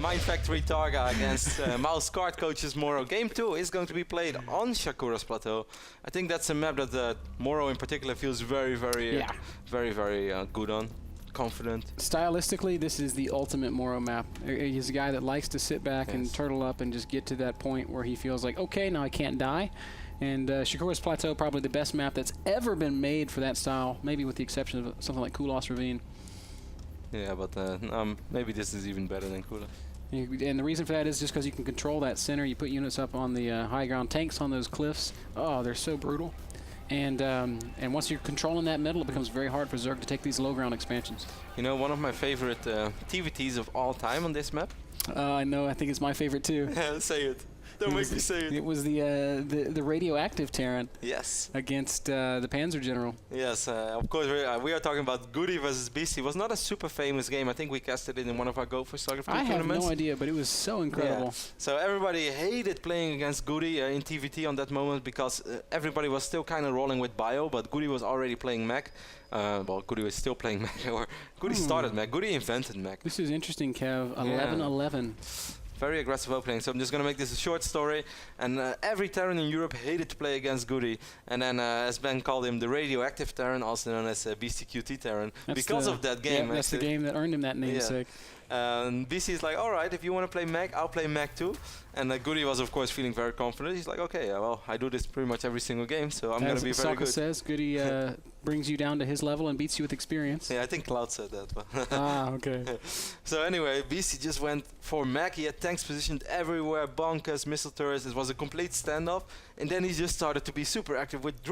Mind Factory TargA against Mouse Card Coaches MorroW. Game 2 is going to be played on Shakura's Plateau. I think that's a map that MorroW in particular feels very good on. Confident. Stylistically, this is the ultimate MorroW map. He's a guy that likes to sit back and turtle up and just get to that point where he feels like, okay, now I can't die. And Shakura's Plateau, probably the best map that's ever been made for that style, maybe with the exception of something like Kulas Ravine. Yeah, but maybe this is even better than Kulas. And the reason for that is just because you can control that center. You put units up on the high ground, tanks on those cliffs. Oh, they're so brutal. And once you're controlling that middle, it becomes very hard for Zerg to take these low ground expansions. You know, one of my favorite TVTs of all time on this map? I know, I think it's my favorite too. Say it. Don't make me say it. It was the radioactive Terran. Yes. Against the Panzer General. Yes, of course we are talking about Goody versus Beast. It was not a super famous game. I think we casted it in one of our Go for Starcraft II tournaments. I have no idea, but it was so incredible. Yeah. So everybody hated playing against Goody in TVT on that moment because everybody was still kind of rolling with Bio, but Goody was already playing mech. Well, Goody was still playing mech, or Goody started mech. Goody invented mech. This is interesting, Kev. 11-11. Very aggressive opening, so I'm just going to make this a short story. And every Terran in Europe hated to play against Goody. And then, as Ben called him, the radioactive Terran, also known as BCQT Terran, because of that game. Yeah, that's the game that earned him that namesake. BC is like, all right, if you want to play mech, I'll play mech too. And Goody was, of course, feeling very confident. He's like, okay, well, I do this pretty much every single game, so I'm going to be very good. As says, Goody brings you down to his level and beats you with experience. Yeah, I think Cloud said that. But okay. So anyway, BC just went for mech. He had tanks positioned everywhere, bunkers, missile turrets. It was a complete standoff. And then he just started to be super active with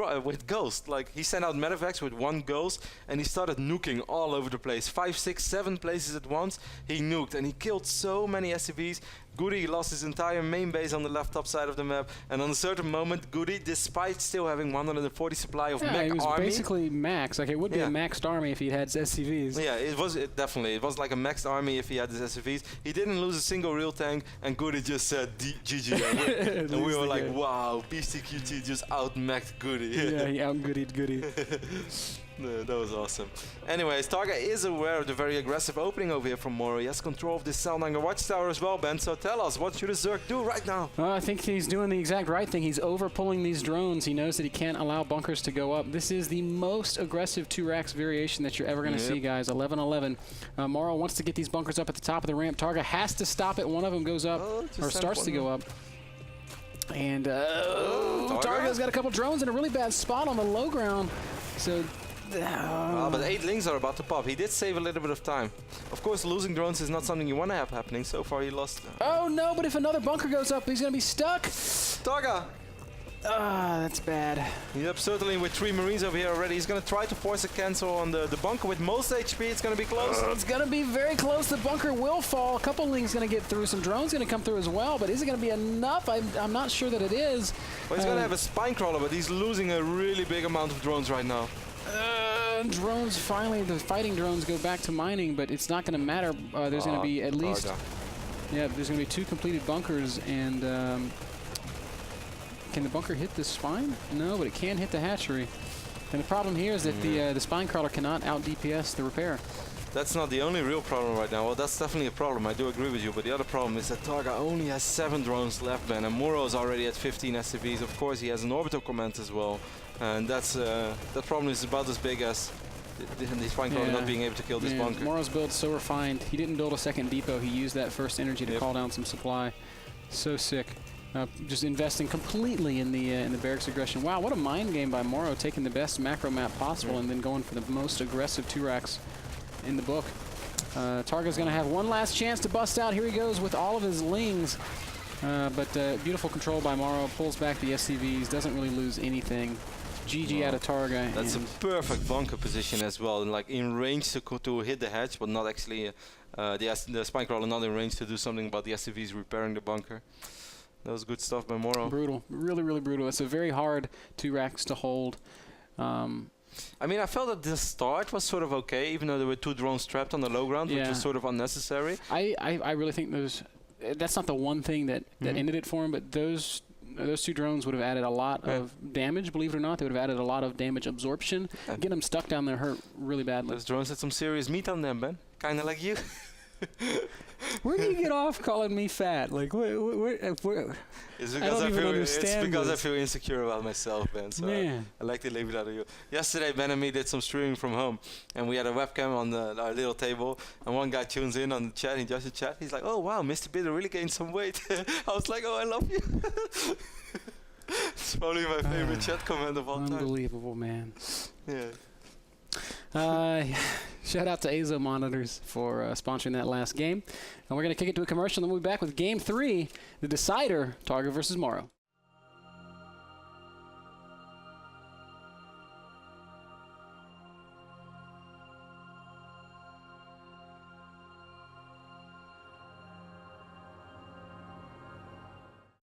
Ghost. Like, he sent out medevacs with one Ghost, and he started nuking all over the place. 5, 6, 7 places at once. He nuked, and he killed so many SCVs. Goody lost his entire main base on the left top side of the map, and on a certain moment, Goody, despite still having 140 supply of mech army, it was basically max. Like, it would be a maxed army if he had SCVs. Yeah, it was definitely. It was like a maxed army if he had his SCVs. He didn't lose a single real tank, and Goody just said GG. And we were like, wow, BCQT just out-maxed Goody. Yeah, he out-Goodied Goody. No, that was awesome. Anyways, TargA is aware of the very aggressive opening over here from MorroW. He has control of this Salnanger watchtower as well, Ben. So tell us, what should a Zerg do right now? Well, I think he's doing the exact right thing. He's over-pulling these drones. He knows that he can't allow bunkers to go up. This is the most aggressive 2-racks variation that you're ever going to see, guys. 11-11. MorroW wants to get these bunkers up at the top of the ramp. TargA has to stop it. One of them goes up, or starts to go up. And TargA's got a couple drones in a really bad spot on the low ground. So... but 8 links are about to pop. He did save a little bit of time. Of course, losing drones is not something you want to have happening. So far, he lost. Oh no, but if another bunker goes up, he's going to be stuck. TargA! That's bad. Yep, certainly with 3 Marines over here already. He's going to try to force a cancel on the bunker with most HP. It's going to be close. It's going to be very close. The bunker will fall. A couple links going to get through. Some drones going to come through as well, but is it going to be enough? I'm not sure that it is. Well, he's going to have a spine crawler, but he's losing a really big amount of drones right now. Drones, finally, the fighting drones go back to mining, but it's not going to matter. There's going to be at least, there's going to be 2 completed bunkers, and can the bunker hit the spine? No, but it can hit the hatchery. And the problem here is that the spine crawler cannot out DPS the repair. That's not the only real problem right now. Well, that's definitely a problem. I do agree with you. But the other problem is that TargA only has 7 drones left, Ben. And MorroW is already at 15 SCVs. Of course, he has an orbital command as well. And that's that problem is about as big as the spine crawler not being able to kill this bunker. MorroW's build's so refined. He didn't build a second depot. He used that first energy to call down some supply. So sick. Just investing completely in the barracks aggression. Wow, what a mind game by MorroW, taking the best macro map possible and then going for the most aggressive 2-racks in the book. TargA's going to have one last chance to bust out. Here he goes with all of his lings. But beautiful control by MorroW, pulls back the SCVs, doesn't really lose anything. GG out of TargA. That's a perfect bunker position as well, and like in range to hit the hatch, but not actually the spine crawler not in range to do something about the SCVs repairing the bunker. That was good stuff by MorroW. Brutal, really, really brutal. It's a very hard 2-racks to hold. I mean, I felt that the start was sort of okay, even though there were 2 drones trapped on the low ground, which was sort of unnecessary. I really think that's not the one thing that ended it for him, but those 2 drones would have added a lot of damage, believe it or not. They would have added a lot of damage absorption. Getting them stuck down there hurt really badly. Those drones had some serious meat on them, Ben. Kind of like you. Where do you get off calling me fat? Like, where It's I because don't I, even feel understand it's because this. I feel insecure about myself, man. So Man. I like to leave it out of you. Yesterday, Ben and me did some streaming from home, and we had a webcam on our little table, and one guy tunes in on the chat. He joins the chat. He's like, "Oh wow, Mr. Bitter really gained some weight." I was like, "Oh, I love you." It's probably my favorite chat comment of all time. Unbelievable, man. Yeah. Shout out to Azo Monitors for sponsoring that last game. And we're going to kick it to a commercial, and then we'll be back with Game 3, the decider, TargA versus MorroW.